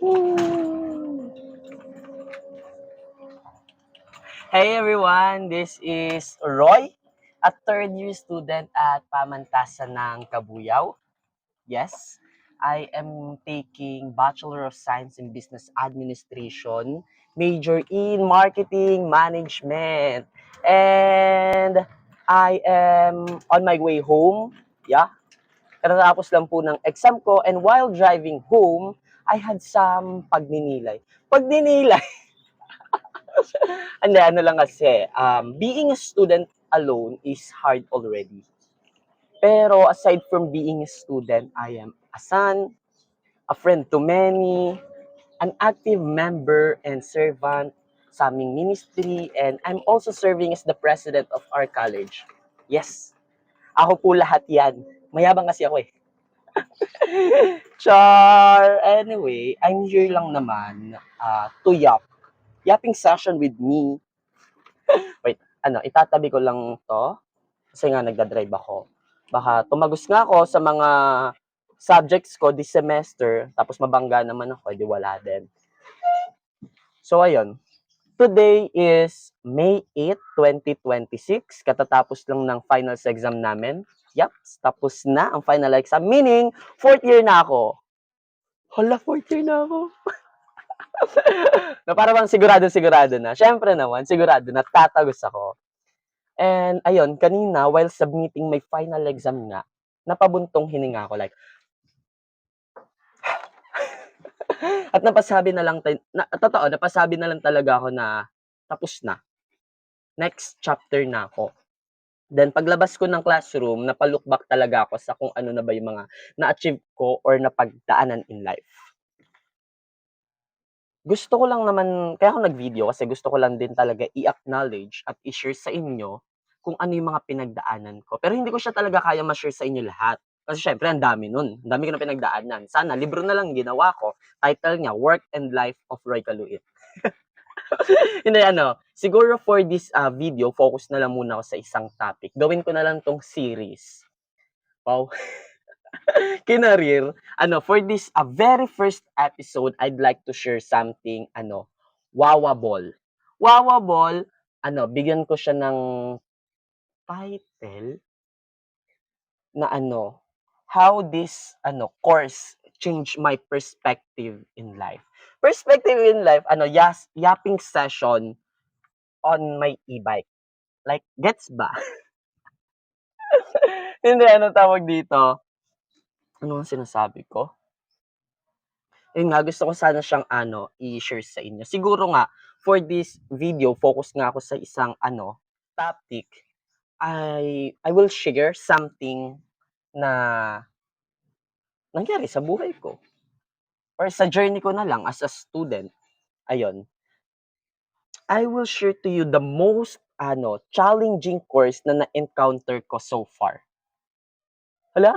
Hey everyone, this is Roy, a third year student at Pamantasan ng Kabuyao. Yes, I am taking Bachelor of Science in Business Administration, major in Marketing Management. And I am on my way home. Yeah, katatapos lang po ng exam ko, and while driving home, I had some pagninilay. Pagninilay? Hindi, ano lang kasi, being a student alone is hard already. Pero aside from being a student, I am a son, a friend to many, an active member and servant sa aming ministry, and I'm also serving as the president of our college. Yes, ako po lahat yan. Mayabang kasi ako eh. Char! Anyway, I'm here lang naman to yap. Yapping session with me. Wait, itatabi ko lang to. Kasi nga nagdadrive ako. Baka tumagos nga ako sa mga subjects ko this semester, tapos mabangga naman ako, di wala din. So, ayun. Today is May 8, 2026. Katatapos lang ng finals exam namin. Yup, tapos na ang final exam. Meaning, fourth year na ako. Hala, fourth year na ako. Na para bang sigurado na. Siyempre naman, sigurado na tatagos ako. And ayun, kanina while submitting my final exam nga, napabuntong hininga ako like at napasabi na lang totoo, napasabi na lang talaga ako na tapos na. Next chapter na ako. Then paglabas ko ng classroom, napalook back talaga ako sa kung ano na ba yung mga na-achieve ko or napagdaanan in life. Gusto ko lang naman, kaya ako nag-video kasi gusto ko lang din talaga i-acknowledge at i-share sa inyo kung ano yung mga pinagdaanan ko. Pero hindi ko siya talaga kaya ma-share sa inyo lahat. Kasi syempre, ang dami nun. Ang dami ko na pinagdaanan. Sana, libro na lang ginawa ko. Title niya, Work and Life of Roy Caluit. Hindi, siguro for this video, focus na lang muna ako sa isang topic. Gawin ko na lang tong series. Wow. Kinarir. For this very first episode, I'd like to share something, Wawa Ball. Wawa Ball, bigyan ko siya ng title na how this course changed my perspective in life. Perspective in life, yapping session on my e-bike. Like, gets ba? Hindi, tawag dito? Ano ang sinasabi ko? Yun nga, gusto ko sana siyang i-share sa inyo. Siguro nga, for this video, focus nga ako sa isang topic. I will share something na nangyari sa buhay ko. Or sa journey ko na lang as a student. Ayun. I will share to you the most challenging course na na-encounter ko so far. Hala?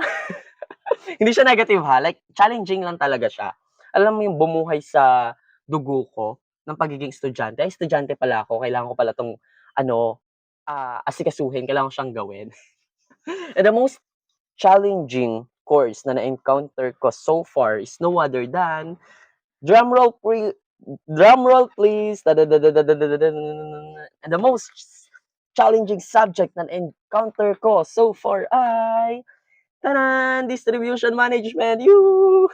Hindi siya negative ha, like challenging lang talaga siya. Alam mo yung bumuhay sa dugo ko ng pagiging estudyante. Ay, estudyante pala ako, kailangan ko pala 'tong asikasuhin, kailangan ko siyang gawin. And the most challenging course na na-encounter ko so far is no other than drumroll please. And the most challenging subject na na-encounter ko so far ay tanan! Distribution management, you.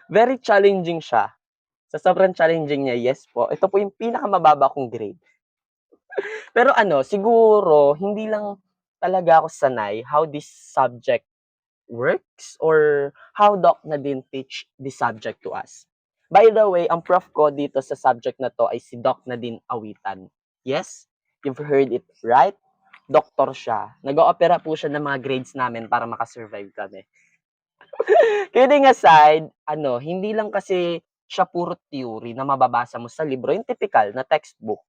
Very challenging siya. Sa sobrang challenging niya, yes po. Ito po yung pinakamababa kong grade. Pero siguro hindi lang talaga ako sanay how this subject works or how Doc Nadine teach this subject to us. By the way, ang prof ko dito sa subject na to ay si Doc Nadine Awitan. Yes, you've heard it right. Doktor siya. Nag-oopera po siya ng mga grades namin para makasurvive kami. Kidding aside, hindi lang kasi siya puro theory na mababasa mo sa libro, yung typical na textbook.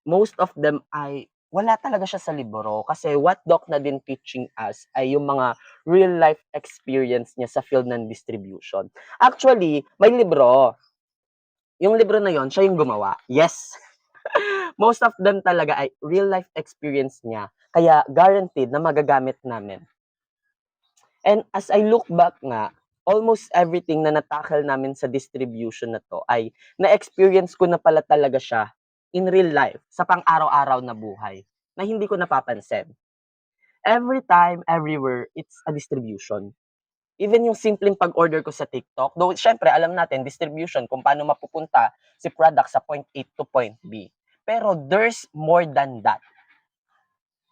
Most of them ay wala talaga siya sa libro kasi what Doc Nadine teaching us ay yung mga real life experience niya sa field ng distribution. Actually, may libro. Yung libro na yon, siya yung gumawa. Yes. Most of them talaga ay real life experience niya. Kaya guaranteed na magagamit namin. And as I look back nga, almost everything na na-tackle namin sa distribution na 'to ay na-experience ko na pala talaga siya in real life, sa pang-araw-araw na buhay, na hindi ko napapansin. Every time, everywhere, it's a distribution. Even yung simpleng pag-order ko sa TikTok, though siyempre alam natin distribution kung paano mapupunta si product sa point A to point B. Pero there's more than that.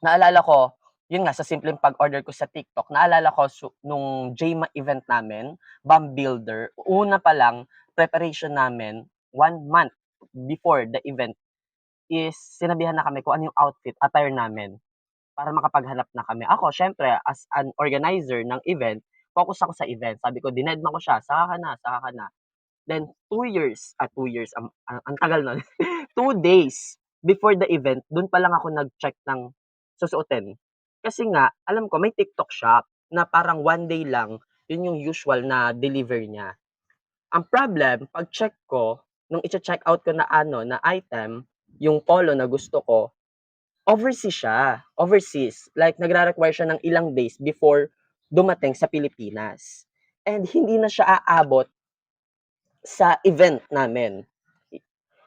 Naalala ko, yun nga sa simpleng pag-order ko sa TikTok, naalala ko nung JMA event namin, BAM Builder, una pa lang preparation namin 1 month before the event is sinabihan na kami kung ano yung outfit, attire namin para makapaghanap na kami. Ako siyempre as an organizer ng event, focus ako sa event. Sabi ko dinedma ko siya, "Saka ka na, saka ka na." Then 2 years ang tagal nun, 2 days before the event, dun pa lang ako nag-check ng susuotin. Kasi nga alam ko may TikTok shop na parang 1 day lang, yun yung usual na deliver niya. Ang problem, pag-check ko, nung iche-check out ko na ano, na item, yung polo na gusto ko, overseas siya, overseas. Like nagre-require siya ng ilang days before dumating sa Pilipinas. And hindi na siya aabot sa event namin.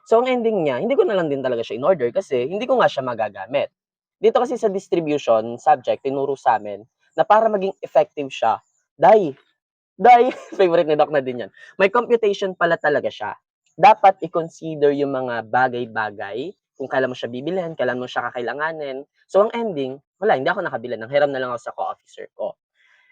So ang ending niya, hindi ko na lang din talaga siya in-order kasi hindi ko nga siya magagamit. Dito kasi sa distribution subject, tinuro sa'min na para maging effective siya, dai, dai, favorite ni Doc na din 'yan. May computation pala talaga siya. Dapat i-consider yung mga bagay-bagay, kung kailan mo siya bibilhin, kailan mo siya kakailanganin. So ang ending, wala, hindi ako nakabili, nanghiram na lang ako sa co-officer ko.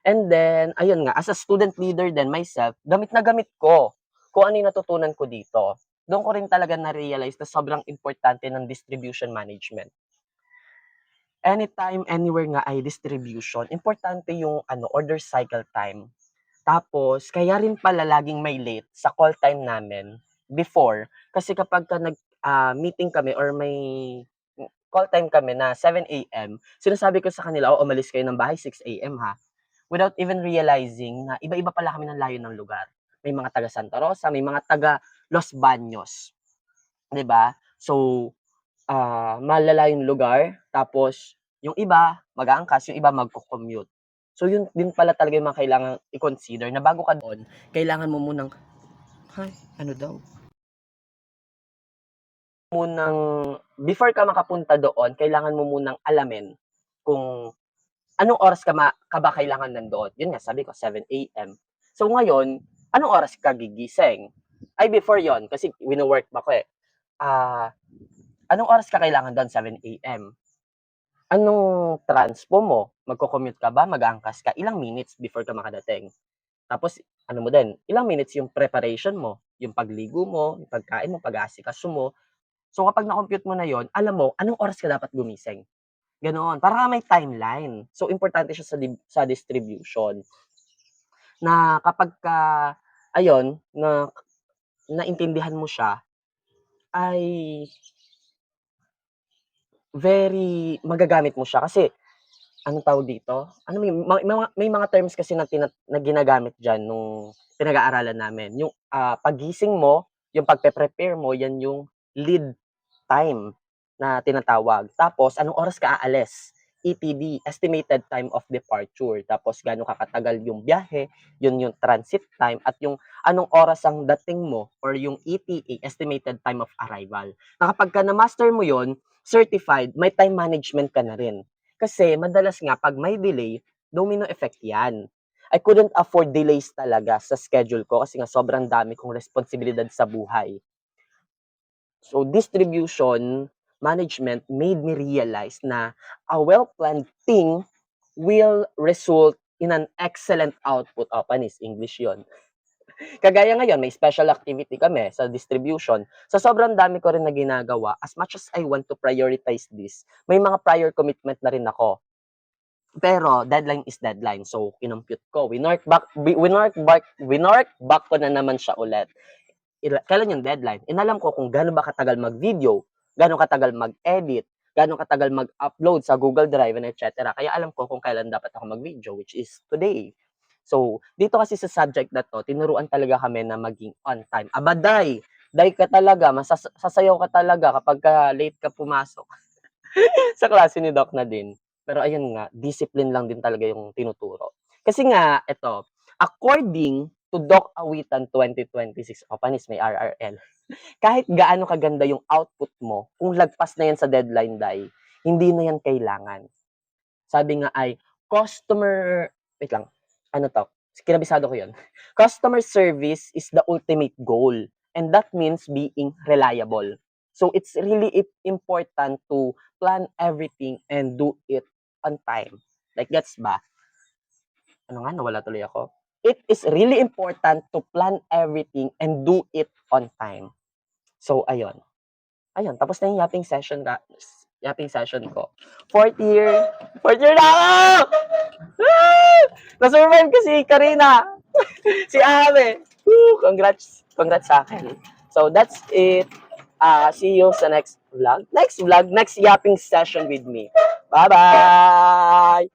And then, ayun nga, as a student leader then myself, gamit na gamit ko kung ano yung natutunan ko dito. Doon ko rin talaga na-realize na sobrang importante ng distribution management. Anytime, anywhere nga ay distribution, importante yung order cycle time. Tapos, kaya rin pala laging may late sa call time namin before. Kasi kapag ka meeting kami or may call time kami na 7 a.m., sinasabi ko sa kanila, umalis kayo ng bahay 6 a.m. ha. Without even realizing na iba-iba pala kami ng layo ng lugar. May mga taga Santa Rosa, may mga taga Los Baños, 'di ba? So, malala yung lugar, tapos yung iba mag-aangkas, yung iba magco-commute. So, yun din pala talaga yung mga kailangang i-consider na bago ka doon, kailangan mo munang ano daw? Munang before ka makapunta doon, kailangan mo munang alamin kung anong oras ka ba kailangan nandoon? Yun nga, sabi ko 7 a.m. So ngayon, anong oras ka gigising? Ay, before yon kasi wino-work pa ko eh. Anong oras ka kailangan doon? 7 a.m. Anong transpo mo? Magko-commute ka ba? Mag-aangkas ka? Ilang minutes before ka makadating? Tapos, ano mo din, ilang minutes yung preparation mo, yung pagligo mo, yung pagkain mo, pag-aasikaso mo. So kapag na-compute mo na yon, alam mo, anong oras ka dapat gumising? Ganoon, para may timeline. So, importante siya sa distribution. Na kapag ka, ayun, na naintindihan mo siya, ay very magagamit mo siya. Kasi, anong tawag dito? Ano may mga terms kasi na ginagamit diyan nung pinag-aaralan namin. Yung paggising mo, yung pagpe-prepare mo, yan yung lead time na tinatawag. Tapos anong oras ka aalis? ETD, estimated time of departure. Tapos gaano ka katagal yung biyahe, yun yung transit time, at yung anong oras ang dating mo or yung ETA, estimated time of arrival. Na kapag ka na-master mo yon, certified, may time management ka na rin. Kasi madalas nga pag may delay, domino effect yan. I couldn't afford delays talaga sa schedule ko kasi nga sobrang dami kong responsibilidad sa buhay. So distribution management made me realize na a well-planned thing will result in an excellent output. Oh, panis, English yon. Kagaya ngayon, may special activity kami sa distribution. Sa sobrang dami ko rin na ginagawa, as much as I want to prioritize this, may mga prior commitment na rin ako. Pero deadline is deadline. So, kinompute ko. Winork back ko na naman siya ulit. Kailan yung deadline? Inalam ko kung gaano ba katagal mag-video, gaano katagal mag-edit, gaano katagal mag-upload sa Google Drive and etc. Kaya alam ko kung kailan dapat ako mag-video, which is today. So, dito kasi sa subject na to, tinuruan talaga kami na maging on time. Abaday! Day ka talaga, sasayaw ka talaga kapag late ka pumasok. Sa klase ni Doc na din. Pero ayun nga, discipline lang din talaga yung tinuturo. Kasi nga, ito, According to Doc Awitan 2026, o panis may RRL, kahit gaano kaganda yung output mo, kung lagpas na yan sa deadline day, hindi na yan kailangan. Sabi nga ay, wait lang, ano to? Kinabisado ko yun. Customer service is the ultimate goal. And that means being reliable. So it's really important to plan everything and do it on time. Like, gets ba? Ano nga, nawala tuloy ako. It is really important to plan everything and do it on time. So, ayun. Ayun, tapos na yung yapping session ko. Fourth year na ako! Na-survive ko si Karina! Si Ame! Woo! Congrats sa akin. So, that's it. See you sa next vlog. Next yapping session with me. Bye-bye!